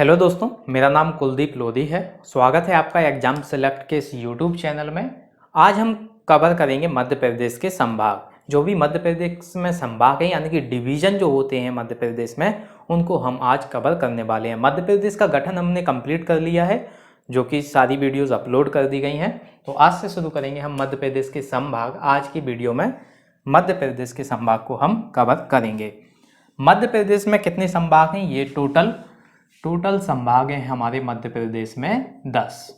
Hello दोस्तों, मेरा नाम कुलदीप लोधी है। स्वागत है आपका एग्जाम सेलेक्ट के इस यूट्यूब चैनल में। आज हम कवर करेंगे मध्य प्रदेश के संभाग। जो भी मध्य प्रदेश में संभाग है यानी कि डिवीज़न जो होते हैं मध्य प्रदेश में, उनको हम आज कवर करने वाले हैं। मध्य प्रदेश का गठन हमने कंप्लीट कर लिया है, जो कि सारी वीडियोज़ अपलोड कर दी गई हैं। तो आज से शुरू करेंगे हम मध्य प्रदेश के संभाग। आज की वीडियो में मध्य प्रदेश के संभाग को हम कवर करेंगे। मध्य प्रदेश में कितने संभाग हैं? ये टोटल संभाग हैं हमारे मध्य प्रदेश में 10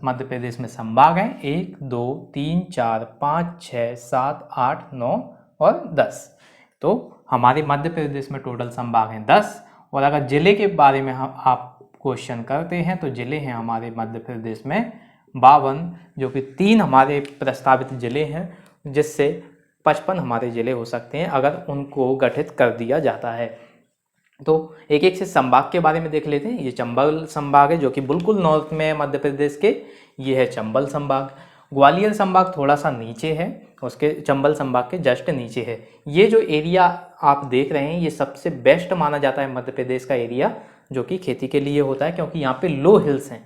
मध्य प्रदेश में संभाग हैं। 1 2 3 4 5 6 7 8 9 और 10। तो हमारे मध्य प्रदेश में टोटल संभाग हैं 10। और अगर जिले के बारे में आप क्वेश्चन करते हैं तो जिले हैं हमारे मध्य प्रदेश में 52, जो कि 3 हमारे प्रस्तावित जिले हैं, जिससे 55 हमारे जिले हो सकते हैं अगर उनको गठित कर दिया जाता है। तो एक एक से संभाग के बारे में देख लेते हैं। ये चंबल संभाग है, जो कि बिल्कुल नॉर्थ में है मध्य प्रदेश के। ये है चंबल संभाग। ग्वालियर संभाग थोड़ा सा नीचे है, उसके चंबल संभाग के जस्ट नीचे है। ये जो एरिया आप देख रहे हैं, ये सबसे बेस्ट माना जाता है मध्य प्रदेश का एरिया, जो कि खेती के लिए होता है, क्योंकि यहाँ पे लो हिल्स हैं।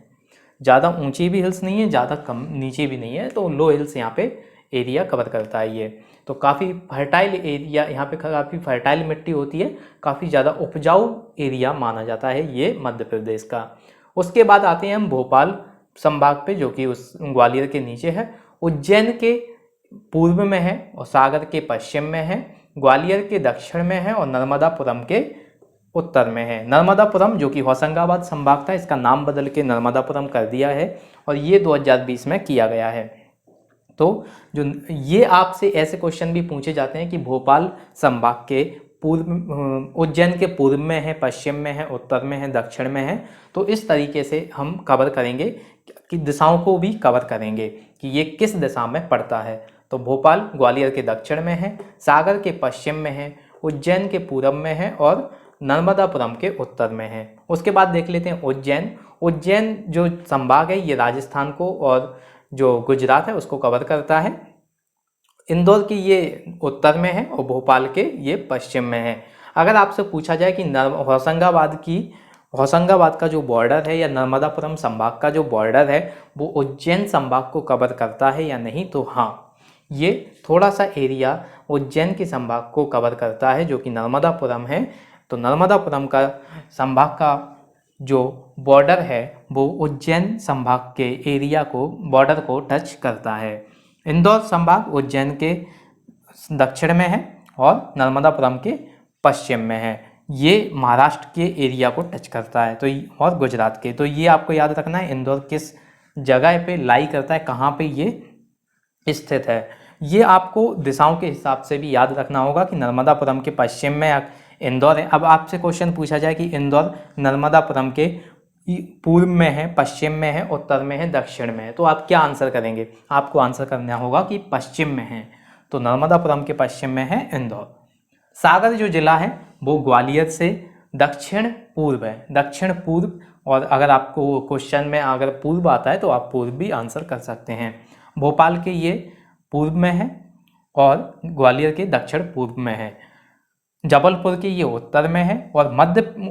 ज़्यादा ऊंची भी हिल्स नहीं है, ज़्यादा कम नीचे भी नहीं है, तो लो हिल्स यहाँ पे एरिया कवर करता है ये। तो काफ़ी फर्टाइल एरिया, यहाँ पे काफ़ी फर्टाइल मिट्टी होती है, काफ़ी ज़्यादा उपजाऊ एरिया माना जाता है ये मध्य प्रदेश का। उसके बाद आते हैं हम भोपाल संभाग पे, जो कि उस ग्वालियर के नीचे है, उज्जैन के पूर्व में है और सागर के पश्चिम में है, ग्वालियर के दक्षिण में है और नर्मदापुरम के उत्तर में है। नर्मदापुरम जो कि होशंगाबाद संभाग था, इसका नाम बदल के नर्मदापुरम कर दिया है और ये 2020 में किया गया है। तो जो ये आपसे ऐसे क्वेश्चन भी पूछे जाते हैं कि भोपाल संभाग के पूर्व, उज्जैन के पूर्व में है, पश्चिम में है, उत्तर में है, दक्षिण में है। तो इस तरीके से हम कवर करेंगे कि दिशाओं को भी कवर करेंगे कि ये किस दिशा में पड़ता है। तो भोपाल ग्वालियर के दक्षिण में है, सागर के पश्चिम में है, उज्जैन के पूर्व में है और नर्मदापुरम के उत्तर में है। उसके बाद देख लेते हैं उज्जैन जो संभाग है, ये राजस्थान को और जो गुजरात है उसको कवर करता है। इंदौर की ये उत्तर में है और भोपाल के ये पश्चिम में है। अगर आपसे पूछा जाए कि होशंगाबाद का जो बॉर्डर है या नर्मदापुरम संभाग का जो बॉर्डर है वो उज्जैन संभाग को कवर करता है या नहीं, तो हाँ, ये थोड़ा सा एरिया उज्जैन के संभाग को कवर करता है, जो कि नर्मदापुरम है। तो नर्मदापुरम का संभाग का जो बॉर्डर है वो उज्जैन संभाग के एरिया को, बॉर्डर को टच करता है। इंदौर संभाग उज्जैन के दक्षिण में है और नर्मदापुरम के पश्चिम में है। ये महाराष्ट्र के एरिया को टच करता है, तो और गुजरात के। तो ये आपको याद रखना है, इंदौर किस जगह पे लाई करता है, कहाँ पे ये स्थित है। ये आपको दिशाओं के हिसाब से भी याद रखना होगा कि नर्मदापुरम के पश्चिम में इंदौर है। अब आपसे क्वेश्चन पूछा जाए कि इंदौर नर्मदापुरम के पूर्व में है, पश्चिम में है, उत्तर में है, दक्षिण में है, तो आप क्या आंसर करेंगे? आपको आंसर करना होगा कि पश्चिम में है। तो नर्मदापुरम के पश्चिम में है इंदौर। सागर जो जिला है वो ग्वालियर से दक्षिण पूर्व है, दक्षिण पूर्व। और अगर आपको क्वेश्चन में अगर पूर्व आता है तो आप पूर्व भी आंसर कर सकते हैं। भोपाल के ये पूर्व में है और ग्वालियर के दक्षिण पूर्व में है। जबलपुर की ये उत्तर में है और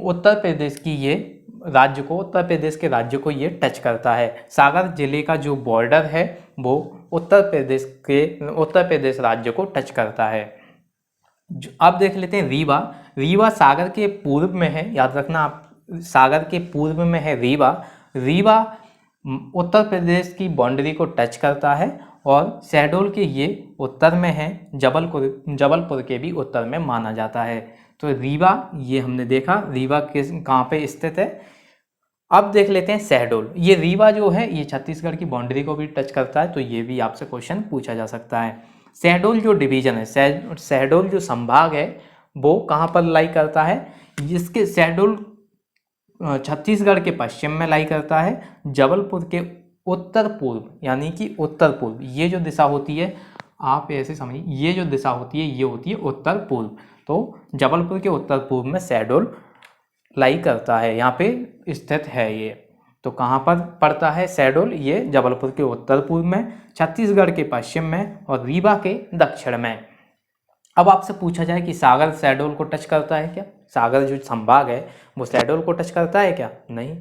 उत्तर प्रदेश की ये उत्तर प्रदेश के राज्य को ये टच करता है। सागर जिले का जो बॉर्डर है वो उत्तर प्रदेश राज्य को टच करता है। अब देख लेते हैं रीवा सागर के पूर्व में है, याद रखना आप, सागर के पूर्व में है रीवा उत्तर प्रदेश की बाउंड्री को टच करता है और शहडोल के ये उत्तर में है, जबलपुर के भी उत्तर में माना जाता है। तो रीवा, ये हमने देखा रीवा कहाँ पे स्थित है। अब देख लेते हैं शहडोल। ये रीवा जो है ये छत्तीसगढ़ की बाउंड्री को भी टच करता है, तो ये भी आपसे क्वेश्चन पूछा जा सकता है। शहडोल जो डिवीजन है, शहडोल जो संभाग है वो कहाँ पर लाई करता है? जिसके शहडोल छत्तीसगढ़ के पश्चिम में लाई करता है, जबलपुर के उत्तर पूर्व, यानी कि उत्तर पूर्व। ये जो दिशा होती है, आप ऐसे समझिए, ये जो दिशा होती है ये होती है उत्तर पूर्व। तो जबलपुर के उत्तर पूर्व में शहडोल लाई करता है, यहाँ पे स्थित है ये। तो कहाँ पर पड़ता है शहडोल? ये जबलपुर के उत्तर पूर्व में, छत्तीसगढ़ के पश्चिम में और रीवा के दक्षिण में। अब आपसे पूछा जाए कि सागर शहडोल को टच करता है क्या? सागर जो संभाग है वो शहडोल को टच करता है क्या? नहीं।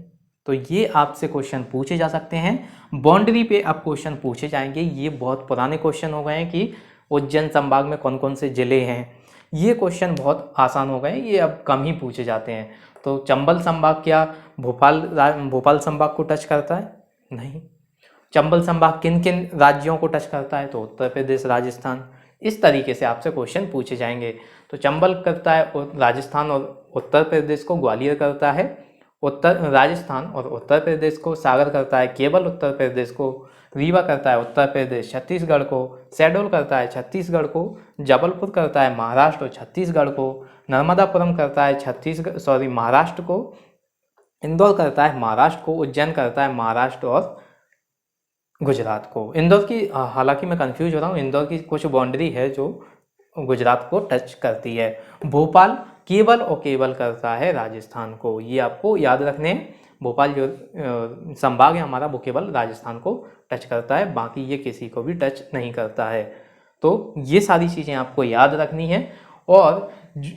तो ये आपसे क्वेश्चन पूछे जा सकते हैं। बाउंड्री पे अब क्वेश्चन पूछे जाएंगे। ये बहुत पुराने क्वेश्चन हो गए हैं कि उज्जैन संभाग में कौन कौन से जिले हैं। ये क्वेश्चन बहुत आसान हो गए हैं, ये अब कम ही पूछे जाते हैं। तो चंबल संभाग क्या भोपाल संभाग को टच करता है? नहीं। चंबल संभाग किन किन राज्यों को टच करता है? तो उत्तर प्रदेश, राजस्थान। इस तरीके से आपसे क्वेश्चन पूछे जाएंगे। तो चंबल करता है और राजस्थान और उत्तर प्रदेश को, ग्वालियर करता है उत्तर राजस्थान और उत्तर प्रदेश को, सागर करता है केवल उत्तर प्रदेश को, रीवा करता है उत्तर प्रदेश छत्तीसगढ़ को, शहडोल करता है छत्तीसगढ़ को, जबलपुर करता है महाराष्ट्र और छत्तीसगढ़ को, नर्मदापुरम करता है महाराष्ट्र को, इंदौर करता है महाराष्ट्र को, उज्जैन करता है महाराष्ट्र और गुजरात को। इंदौर की हालांकि मैं कंफ्यूज हो रहा हूँ, इंदौर की कुछ बाउंड्री है जो गुजरात को टच करती है। भोपाल केवल और केवल करता है राजस्थान को, ये आपको याद रखने हैं। भोपाल जो संभाग है हमारा वो केवल राजस्थान को टच करता है, बाकी ये किसी को भी टच नहीं करता है। तो ये सारी चीज़ें आपको याद रखनी है और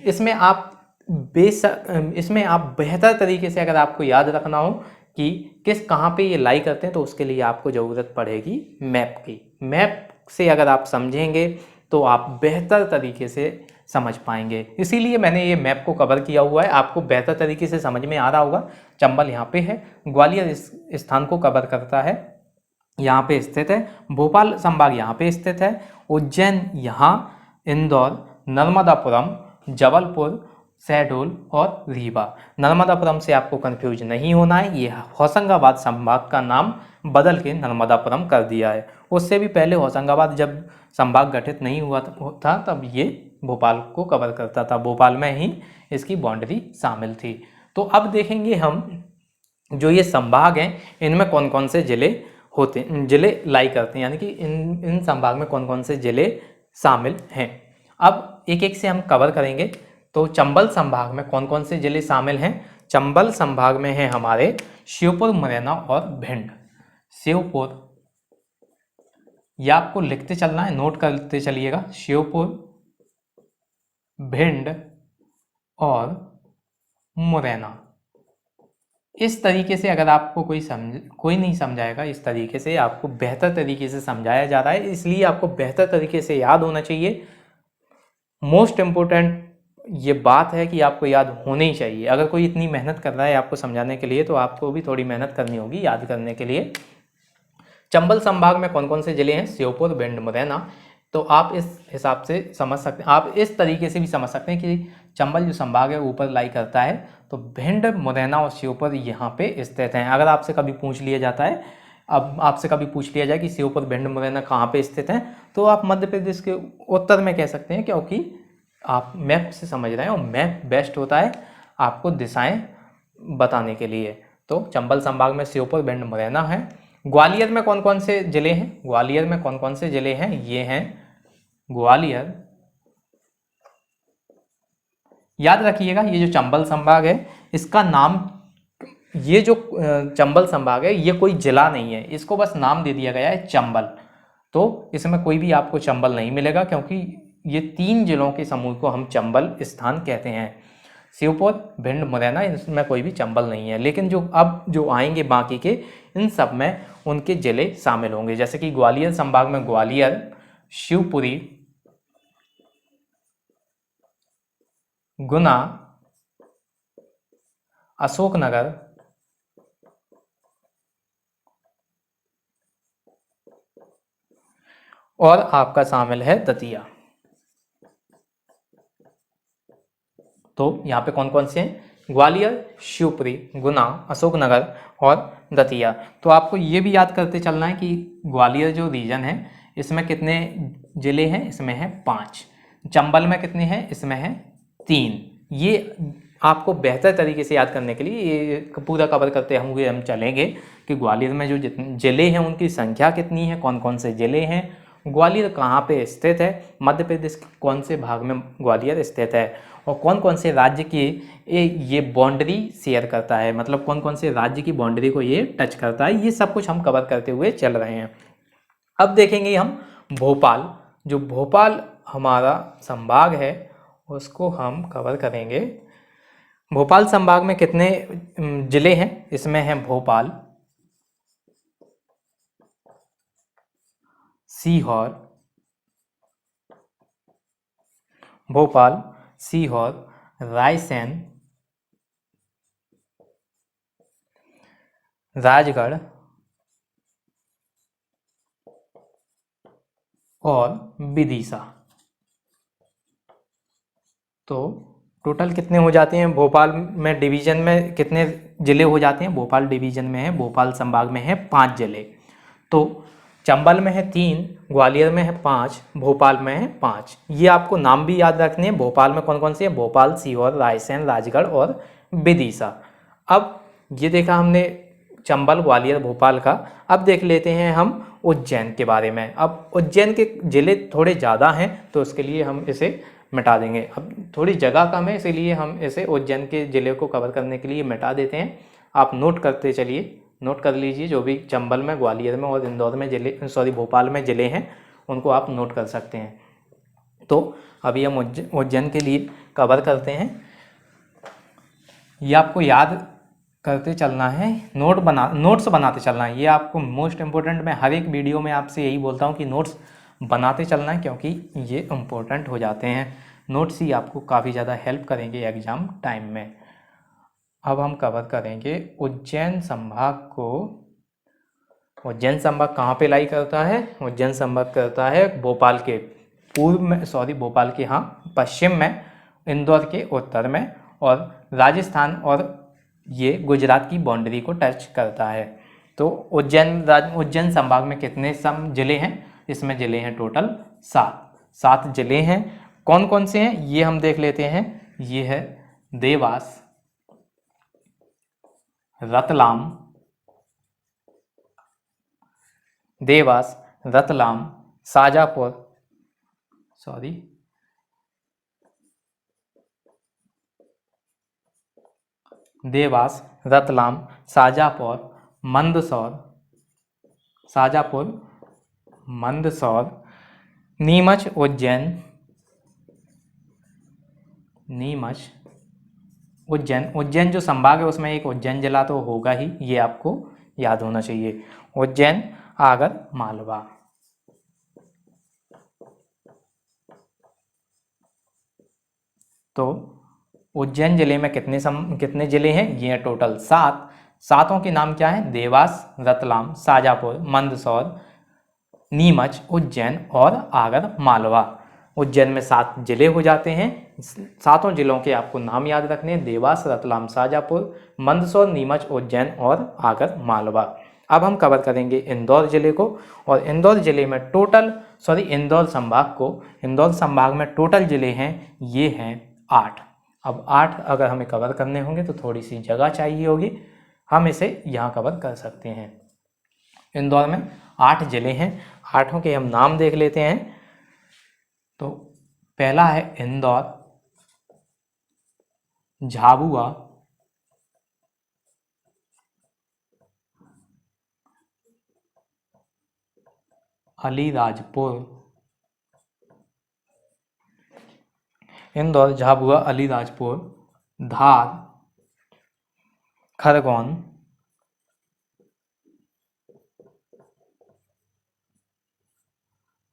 इसमें आप बेहतर तरीके से अगर आपको याद रखना हो कि कहाँ पे ये लाई करते हैं तो उसके लिए आपको ज़रूरत पड़ेगी मैप की। मैप से अगर आप समझेंगे तो आप बेहतर तरीके से समझ पाएंगे, इसीलिए मैंने ये मैप को कवर किया हुआ है। आपको बेहतर तरीके से समझ में आ रहा होगा। चंबल यहाँ पे है, ग्वालियर इस स्थान को कवर करता है, यहाँ पे स्थित है। भोपाल संभाग यहाँ पे स्थित है, उज्जैन यहाँ, इंदौर, नर्मदापुरम, जबलपुर, शहडोल और रीवा। नर्मदापुरम से आपको कंफ्यूज नहीं होना है, ये होशंगाबाद संभाग का नाम बदल के नर्मदापुरम कर दिया है। उससे भी पहले होशंगाबाद जब संभाग गठित नहीं हुआ था तब ये भोपाल को कवर करता था, भोपाल में ही इसकी बाउंड्री शामिल थी। तो अब देखेंगे हम जो ये संभाग हैं इनमें कौन कौन से जिले लाई करते हैं, यानी कि इन संभाग में कौन कौन से जिले शामिल हैं। अब एक एक से हम कवर करेंगे। तो चंबल संभाग में कौन कौन से जिले शामिल हैं? चंबल संभाग में है हमारे श्योपुर, मुरैना और भिंड। श्योपुर, यह आपको लिखते चलना है, नोट करते चलिएगा। श्योपुर, भिंड और मुरैना। इस तरीके से अगर आपको कोई नहीं समझाएगा, इस तरीके से आपको बेहतर तरीके से समझाया जा रहा है, इसलिए आपको बेहतर तरीके से याद होना चाहिए। मोस्ट इम्पोर्टेंट ये बात है कि आपको याद होनी ही चाहिए। अगर कोई इतनी मेहनत कर रहा है आपको समझाने के लिए तो आपको भी थोड़ी मेहनत करनी होगी याद करने के लिए। चंबल संभाग में कौन कौन से जिले हैं? श्योपुर, भिंड, मुरैना। तो आप इस हिसाब से समझ सकते हैं, आप इस तरीके से भी समझ सकते हैं कि चंबल जो संभाग है ऊपर लाई करता है, तो भिंड, मुरैना और श्योपुर यहाँ पे स्थित हैं। अगर आपसे कभी पूछ लिया जाता है, अब आपसे कभी पूछ लिया जाए कि श्योपुर, भिंड, मुरैना कहाँ पे स्थित हैं, तो आप मध्य प्रदेश के उत्तर में कह सकते हैं, क्योंकि आप मैप से समझ रहे हैं और मैप बेस्ट होता है आपको दिशाएं बताने के लिए। तो चंबल संभाग में श्योपुर, भिंड, मुरैना है। ग्वालियर में कौन कौन से जिले हैं? ग्वालियर में कौन कौन से जिले हैं? ये हैं ग्वालियर, याद रखिएगा। ये जो चंबल संभाग है इसका नाम, ये जो चंबल संभाग है ये कोई जिला नहीं है, इसको बस नाम दे दिया गया है चंबल। तो इसमें कोई भी आपको चंबल नहीं मिलेगा, क्योंकि ये 3 जिलों के समूह को हम चंबल स्थान कहते हैं। श्योपुर, भिंड, मुरैना, इसमें कोई भी चंबल नहीं है। लेकिन जो आएंगे बाकी के, इन सब में उनके जिले शामिल होंगे। जैसे कि ग्वालियर संभाग में ग्वालियर, शिवपुरी, गुना, अशोकनगर, और आपका शामिल है दतिया। तो यहाँ पे कौन कौन से हैं? ग्वालियर, शिवपुरी, गुना, अशोकनगर और दतिया। तो आपको ये भी याद करते चलना है कि ग्वालियर जो रीजन है इसमें कितने जिले हैं? इसमें हैं 5। चंबल में कितने हैं? इसमें हैं 3। ये आपको बेहतर तरीके से याद करने के लिए ये पूरा कवर करते हुए हम चलेंगे कि ग्वालियर में जो जितने जिले हैं उनकी संख्या कितनी है, कौन कौन से जिले हैं, ग्वालियर कहाँ पे स्थित है, मध्य प्रदेश के कौन से भाग में ग्वालियर स्थित है, और कौन कौन से राज्य की ये बाउंड्री शेयर करता है, मतलब कौन कौन से राज्य की बाउंड्री को ये टच करता है। ये सब कुछ हम कवर करते हुए चल रहे हैं। अब देखेंगे हम भोपाल। जो भोपाल हमारा संभाग है उसको हम कवर करेंगे। भोपाल संभाग में कितने जिले हैं? इसमें हैं भोपाल, सीहोर, भोपाल, सीहोर, रायसेन, राजगढ़ और विदिशा। तो टोटल कितने हो जाते हैं? भोपाल में डिवीज़न में कितने ज़िले हो जाते हैं? भोपाल डिवीज़न में है, भोपाल संभाग में है 5 ज़िले। तो चंबल में है 3, ग्वालियर में है 5, भोपाल में है 5। ये आपको नाम भी याद रखने हैं। भोपाल में कौन कौन से हैं? भोपाल, सीहोर, रायसेन, राजगढ़ और विदिशा। अब ये देखा हमने चंबल, ग्वालियर, भोपाल का। अब देख लेते हैं हम उज्जैन के बारे में। अब उज्जैन के ज़िले थोड़े ज़्यादा हैं तो उसके लिए हम इसे मिटा देंगे। अब थोड़ी जगह कम है इसीलिए हम इसे उज्जैन के ज़िले को कवर करने के लिए मिटा देते हैं। आप नोट करते चलिए, नोट कर लीजिए जो भी चंबल में, ग्वालियर में और इंदौर में ज़िले, भोपाल में ज़िले हैं उनको आप नोट कर सकते हैं। तो अभी हम उज्जैन के लिए कवर करते हैं। ये आपको याद करते चलना है, नोट्स बनाते चलना है। ये आपको मोस्ट इम्पोर्टेंट, मैं हर एक वीडियो में आपसे यही बोलता हूँ कि नोट्स बनाते चलना है क्योंकि ये इम्पोर्टेंट हो जाते हैं। नोट्स ही आपको काफ़ी ज़्यादा हेल्प करेंगे एग्ज़ाम टाइम में। अब हम कवर करेंगे उज्जैन संभाग को। उज्जैन संभाग कहाँ पे लाई करता है? उज्जैन संभाग करता है भोपाल के पूर्व में, भोपाल के पश्चिम में, इंदौर के उत्तर में और राजस्थान और ये गुजरात की बाउंड्री को टच करता है। तो उज्जैन संभाग में कितने ज़िले हैं? इसमें ज़िले हैं टोटल 7 ज़िले हैं। कौन कौन से हैं ये हम देख लेते हैं। ये है देवास, रतलाम, शाजापुर, मंदसौर, नीमच, उज्जैन जो संभाग है उसमें एक उज्जैन जिला तो होगा ही, ये आपको याद होना चाहिए। उज्जैन, आगर मालवा। तो उज्जैन जिले में कितने जिले हैं? ये हैं टोटल 7। सातों के नाम क्या हैं? देवास, रतलाम, शाजापुर, मंदसौर, नीमच, उज्जैन और आगर मालवा। उज्जैन में 7 जिले हो जाते हैं। 7 जिलों के आपको नाम याद रखने हैं, देवास, रतलाम, शाजापुर, मंदसौर, नीमच, उज्जैन और आगर मालवा। अब हम कवर करेंगे इंदौर जिले को। और इंदौर जिले में इंदौर संभाग में टोटल जिले हैं, ये हैं 8। अब 8 अगर हमें कवर करने होंगे तो थोड़ी सी जगह चाहिए होगी, हम इसे यहाँ कवर कर सकते हैं। इंदौर में 8 जिले हैं, 8 के हम नाम देख लेते हैं। तो पहला है इंदौर, झाबुआ, अलीराजपुर, इंदौर, झाबुआ, अलीराजपुर, धार, खरगोन,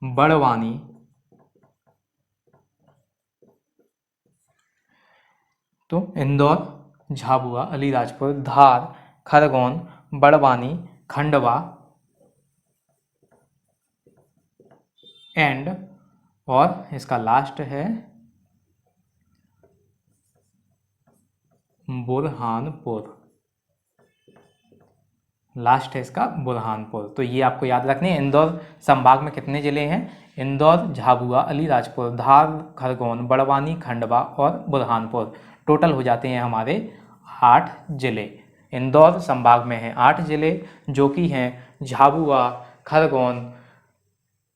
बड़वानी, तो इंदौर, झाबुआ, अलीराजपुर, धार, खरगोन, बड़वानी, खंडवा एंड, और इसका लास्ट है बुरहानपुर। लास्ट है इसका बुरहानपुर। तो ये आपको याद रखने हैं। इंदौर संभाग में कितने ज़िले हैं? इंदौर, झाबुआ, अलीराजपुर, धार, खरगोन, बड़वानी, खंडवा और बुरहानपुर। टोटल हो जाते हैं हमारे 8 ज़िले। इंदौर संभाग में हैं 8 ज़िले जो कि हैं झाबुआ, खरगोन,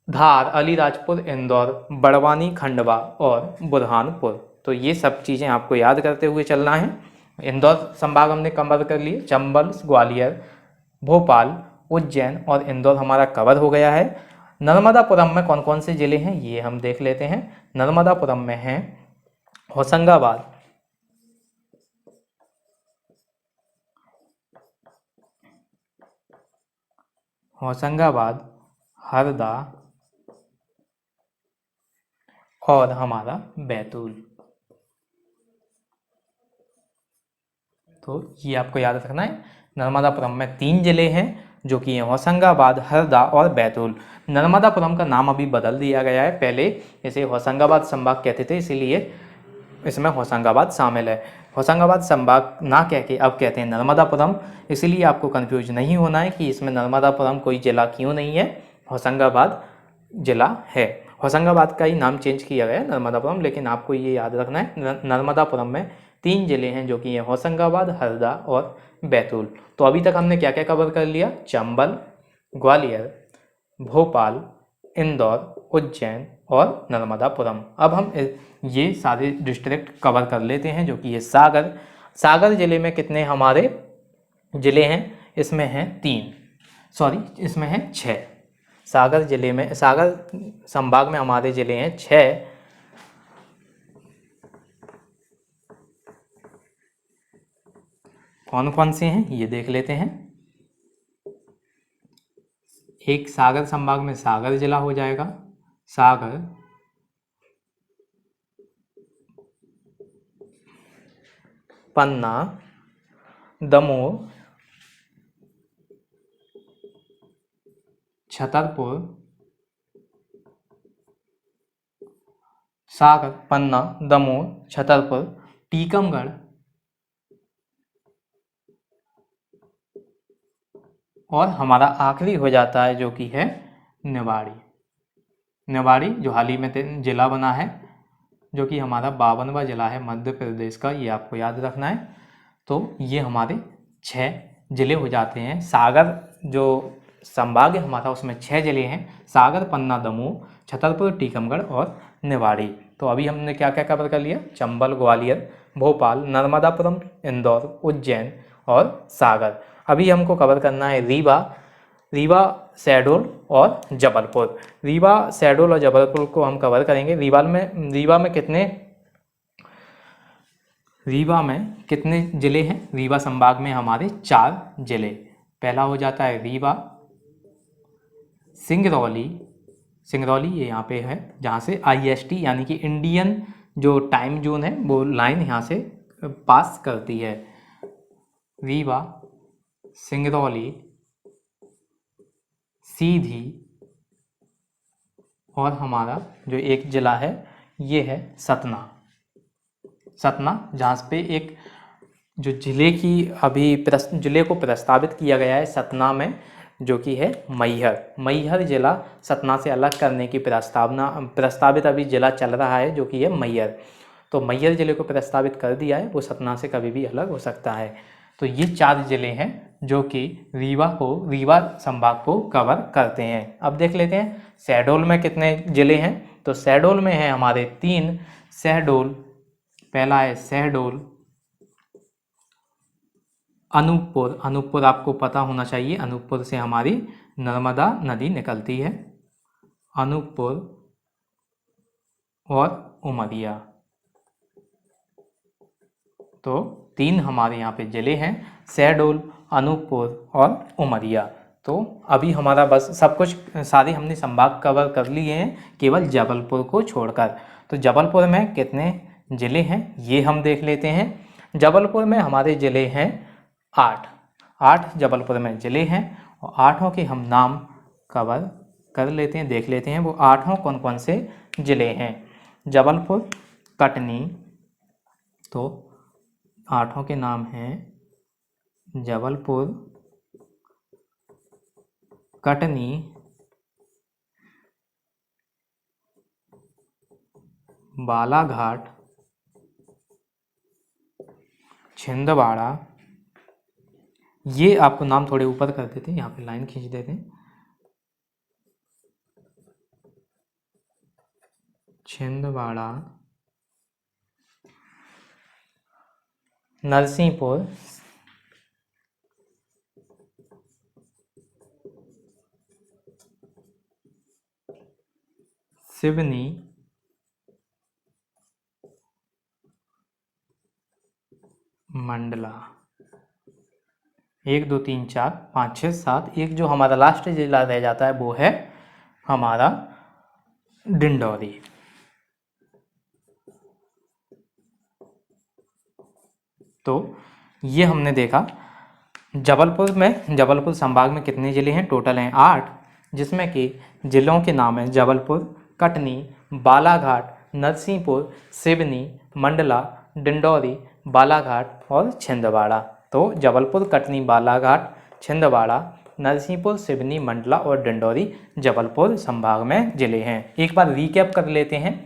धार, अलीराजपुर, इंदौर, बड़वानी, खंडवा और बुरहानपुर। तो ये सब चीज़ें आपको याद करते हुए चलना है। इंदौर संभाग हमने कवर कर लिए, चंबल, ग्वालियर, भोपाल, उज्जैन और इंदौर हमारा कवर हो गया है। नर्मदापुरम में कौन कौन से ज़िले हैं ये हम देख लेते हैं। नर्मदापुरम में हैं होशंगाबाद, होशंगाबाद, हरदा और हमारा बैतूल। तो ये आपको याद रखना है। नर्मदापुरम में 3 जिले हैं जो कि हैं होशंगाबाद, हरदा और बैतूल। नर्मदापुरम का नाम अभी बदल दिया गया है, पहले इसे होशंगाबाद संभाग कहते थे, इसीलिए इसमें होशंगाबाद शामिल है। होशंगाबाद संभाग ना कह के अब कहते हैं नर्मदापुरम, इसीलिए आपको कंफ्यूज नहीं होना है कि इसमें नर्मदापुरम कोई जिला क्यों नहीं है, होशंगाबाद जिला है। होशंगाबाद का ही नाम चेंज किया गया है नर्मदापुरम, लेकिन आपको ये याद रखना है नर्मदापुरम में 3 जिले हैं जो कि ये होशंगाबाद, हरदा और बैतूल। तो अभी तक हमने क्या क्या कवर कर लिया? चंबल, ग्वालियर, भोपाल, इंदौर, उज्जैन और नर्मदापुरम। अब हम ये सारे डिस्ट्रिक्ट कवर कर लेते हैं जो कि ये सागर जिले में कितने हमारे जिले हैं? इसमें हैं 3, सॉरी इसमें हैं 6। सागर जिले में, सागर संभाग में हमारे जिले हैं 6। कौन कौन से हैं ये देख लेते हैं। एक सागर संभाग में सागर जिला हो जाएगा, सागर, पन्ना, दमोह, छतरपुर, सागर, पन्ना, दमोह, छतरपुर, टीकमगढ़ और हमारा आखिरी हो जाता है जो कि है निवाड़ी। निवाड़ी जो हाल ही में जिला बना है, जो कि हमारा 52वां जिला है मध्य प्रदेश का, ये आपको याद रखना है। तो ये हमारे 6 जिले हो जाते हैं। सागर जो संभाग है हमारा उसमें 6 जिले हैं, सागर, पन्ना, दमोह, छतरपुर, टीकमगढ़ और निवाड़ी। तो अभी हमने क्या क्या कवर कर लिया? चंबल, ग्वालियर, भोपाल, नर्मदापुरम, इंदौर, उज्जैन और सागर। अभी हमको कवर करना है रीवा, शहडोल और जबलपुर। रीवा, शहडोल और जबलपुर को हम कवर करेंगे। रीवा में कितने जिले हैं? रीवा संभाग में हमारे 4 जिले। पहला हो जाता है रीवा, सिंगरौली ये यहाँ पे है जहाँ से IST यानी कि इंडियन जो टाइम जोन है वो लाइन यहाँ से पास करती है। रीवा, सिंगरौली, सीधी और हमारा जो एक ज़िला है ये है सतना, जहाँ पे एक जो ज़िले को प्रस्तावित किया गया है सतना में, जो कि है मैहर ज़िला। सतना से अलग करने की प्रस्तावित अभी ज़िला चल रहा है जो कि है मैहर। तो मैहर ज़िले को प्रस्तावित कर दिया है, वो सतना से कभी भी अलग हो सकता है। तो ये 4 ज़िले हैं जो कि रीवा संभाग को कवर करते हैं। अब देख लेते हैं शहडोल में कितने ज़िले हैं। तो शहडोल में है हमारे 3 शहडोल। पहला है शहडोल, अनूपपुर आपको पता होना चाहिए, अनूपपुर से हमारी नर्मदा नदी निकलती है। अनूपपुर और उमरिया, तो 3 हमारे यहाँ पे जिले हैं, शहडोल, अनूपपुर और उमरिया। तो अभी हमारा बस सब कुछ सारे हमने संभाग कवर कर लिए हैं केवल जबलपुर को छोड़कर। तो जबलपुर में कितने ज़िले हैं ये हम देख लेते हैं। जबलपुर में हमारे ज़िले हैं 8 जबलपुर में ज़िले हैं और 8 के हम नाम कवर कर लेते हैं, देख लेते हैं वो 8 कौन कौन से ज़िले हैं। जबलपुर, कटनी, तो 8 के नाम हैं जबलपुर, कटनी, बालाघाट, छिंदवाड़ा, ये आपको नाम थोड़े ऊपर कर देते हैं, यहाँ पे लाइन खींच देते हैं। छिंदवाड़ा, नरसिंहपुर, सिवनी, मंडला। 1 2 3 4 5 6 7, एक जो हमारा लास्ट जिला रह जाता है वो है हमारा डिंडौरी। तो ये हमने देखा जबलपुर संभाग में कितने ज़िले हैं, टोटल हैं 8, जिसमें कि ज़िलों के नाम हैं जबलपुर, कटनी, बालाघाट, नरसिंहपुर, सिवनी, मंडला, डिंडौरी, बालाघाट और छिंदवाड़ा। तो जबलपुर, कटनी, बालाघाट, छिंदवाड़ा, नरसिंहपुर, सिवनी, मंडला और डिंडौरी जबलपुर संभाग में ज़िले हैं। एक बार रीकैप कर लेते हैं।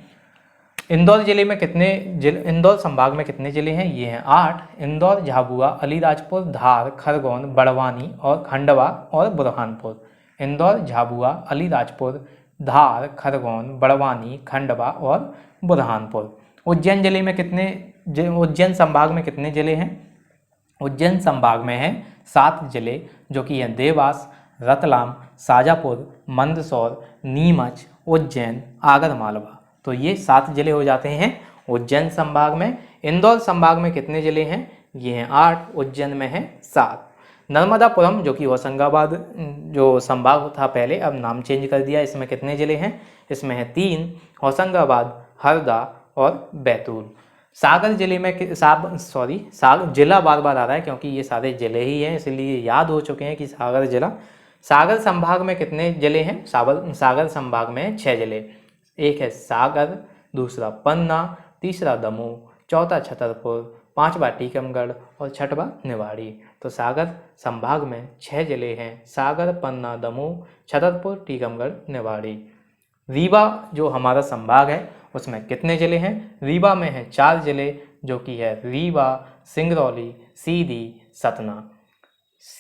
इंदौर संभाग में कितने ज़िले हैं, ये हैं 8। इंदौर, झाबुआ, अलीराजपुर, धार, खरगोन, बड़वानी और खंडवा और बुरहानपुर। इंदौर, झाबुआ, अलीराजपुर, धार, खरगोन, बड़वानी, खंडवा और बुरहानपुर। उज्जैन संभाग में कितने ज़िले हैं, उज्जैन संभाग में हैं 7 ज़िले, जो कि हैं देवास, रतलाम, शाजापुर, मंदसौर, नीमच, उज्जैन, आगरमालवा। तो ये 7 ज़िले हो जाते हैं उज्जैन संभाग में। इंदौर संभाग में कितने ज़िले हैं, ये हैं 8, उज्जैन में हैं 7। नर्मदापुरम, जो कि होशंगाबाद जो संभाग था पहले, अब नाम चेंज कर दिया, इसमें कितने ज़िले हैं, इसमें हैं 3, होशंगाबाद, हरदा और बैतूल। सागर जिले में जिला बार बार आ रहा है क्योंकि ये सारे ज़िले ही हैं, इसलिए याद हो चुके हैं कि सागर जिला। सागर संभाग में कितने ज़िले हैं, सागर संभाग में 6 ज़िले। एक है सागर, दूसरा पन्ना, तीसरा दमोह, चौथा छतरपुर, 5वां टीकमगढ़ और 6वां निवाड़ी। तो सागर संभाग में 6 ज़िले हैं, सागर, पन्ना, दमोह, छतरपुर, टीकमगढ़, निवाड़ी। रीवा जो हमारा संभाग है उसमें कितने ज़िले हैं, रीवा में हैं 4 ज़िले, जो कि है रीवा, सिंगरौली, सीधी, सतना।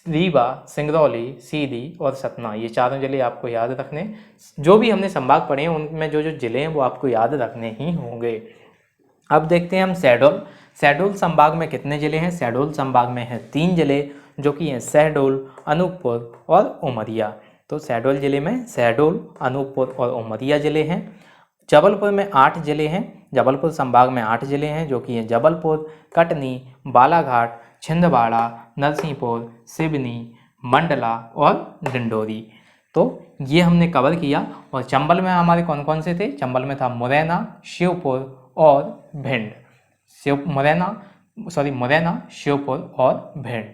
रीवा, सिंगरौली, सीधी और सतना, ये चारों ज़िले आपको याद रखने। जो भी हमने संभाग पढ़े हैं उनमें जो ज़िले हैं वो आपको याद रखने ही होंगे। अब देखते हैं हम शहडोल संभाग में कितने ज़िले हैं। शहडोल संभाग में हैं 3 ज़िले, जो कि हैं शहडोल, अनूपपुर और उमरिया। तो शहडोल ज़िले में शहडोल, अनूपपुर और उमरिया ज़िले हैं। जबलपुर में 8 ज़िले हैं, जबलपुर संभाग में 8 ज़िले हैं, जो कि हैं जबलपुर, कटनी, बालाघाट, छिंदवाड़ा, नरसिंहपुर, सिवनी, मंडला और डिंडौरी। तो ये हमने कवर किया। और चंबल में हमारे कौन कौन से थे, चंबल में था मुरैना, शिवपुर और भिंड। मुरैना, शिवपुर और भिंड।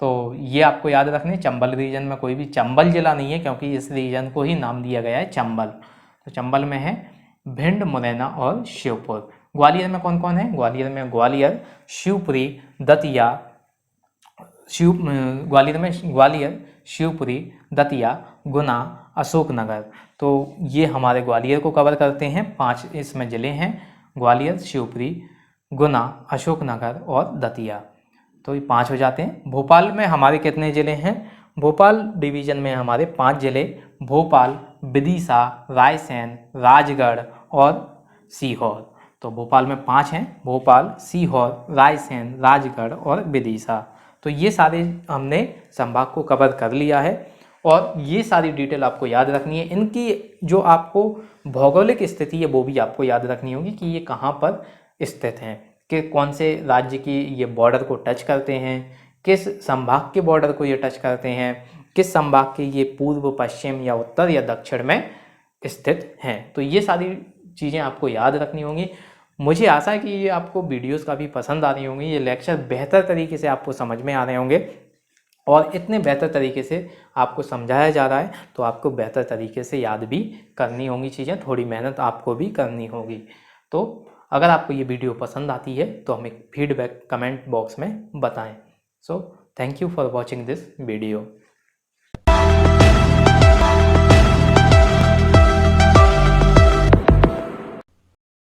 तो ये आपको याद रखने। चंबल रीजन में कोई भी चंबल जिला नहीं है क्योंकि इस रीजन को ही नाम दिया गया है चंबल। तो चंबल में है भिंड, मुरैना और शिवपुर। ग्वालियर में कौन कौन है, ग्वालियर में ग्वालियर, शिवपुरी, दतिया, ग्वालियर, शिवपुरी, दतिया, गुना, अशोकनगर। तो ये हमारे ग्वालियर को कवर करते हैं। 5 इसमें ज़िले हैं, ग्वालियर, शिवपुरी, गुना, अशोकनगर और दतिया। तो ये 5 हो जाते हैं। भोपाल में हमारे कितने ज़िले हैं, भोपाल डिवीज़न में हमारे 5 ज़िले, भोपाल, विदिशा, रायसेन, राजगढ़ और सीहोर। तो भोपाल में 5 हैं, भोपाल, सीहोर, रायसेन, राजगढ़ और विदिशा। तो ये सारे हमने संभाग को कवर कर लिया है और ये सारी डिटेल आपको याद रखनी है। इनकी जो आपको भौगोलिक स्थिति है वो भी आपको याद रखनी होगी कि ये कहाँ पर स्थित हैं, कि कौन से राज्य की ये बॉर्डर को टच करते हैं, किस संभाग के बॉर्डर को ये टच करते हैं, किस संभाग के ये पूर्व, पश्चिम या उत्तर या दक्षिण में स्थित हैं। तो ये सारी चीज़ें आपको याद रखनी होंगी। मुझे आशा है कि ये आपको वीडियोस काफ़ी पसंद आ रही होंगी, ये लेक्चर बेहतर तरीके से आपको समझ में आ रहे होंगे और इतने बेहतर तरीके से आपको समझाया जा रहा है तो आपको बेहतर तरीके से याद भी करनी होंगी चीज़ें, थोड़ी मेहनत आपको भी करनी होगी। तो अगर आपको ये वीडियो पसंद आती है तो हमें फीडबैक कमेंट बॉक्स में बताएं। So thank you for watching this video.